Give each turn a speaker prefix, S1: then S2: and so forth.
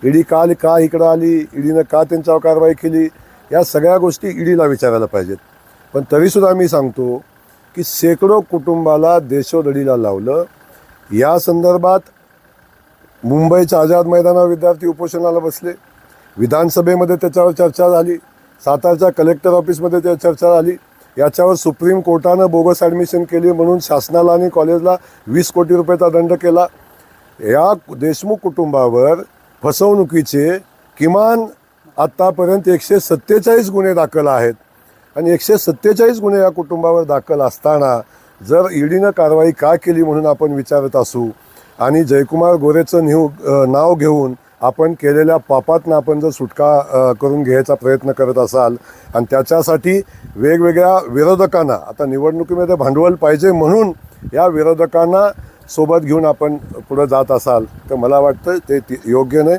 S1: ED का इकडं आली, ईडीनं का त्यांच्यावर कारवाई केली, या सगळ्या गोष्टी ईडीला विचारायला पाहिजेत. पण तरीसुद्धा मी सांगतो की शेकडो कुटुंबाला देशोधडीला लावलं. या संदर्भात मुंबईच्या आझाद मैदानावर विद्यार्थी उपोषणाला बसले, विधानसभेमध्ये त्याच्यावर चर्चा झाली, सातारच्या कलेक्टर ऑफिसमध्ये त्या चर्चा झाली. याच्यावर सुप्रीम कोर्टानं बोगस ॲडमिशन केली म्हणून शासनाला आणि कॉलेजला 20 कोटी रुपयाचा दंड केला. या देशमुख कुटुंबावर फसवणुकीचे किमान आत्तापर्यंत 147 गुन्हे दाखल आहेत आणि 147 गुन्हे या कुटुंबावर दाखल असताना जर ईडीनं कारवाई का केली म्हणून आपण विचारत असू आणि जयकुमार गोरेचं नाव घेऊन आपण केलेल्या पापातनं आपण जर सुटका करून घ्यायचा प्रयत्न करत असाल आणि त्याच्यासाठी वेगवेगळ्या विरोधकांना, आता निवडणुकीमध्ये भांडवल पाहिजे म्हणून या विरोधकांना सोबत घेऊन आपण पुढे जात असाल तर मला वाटतं ते योग्य नाही.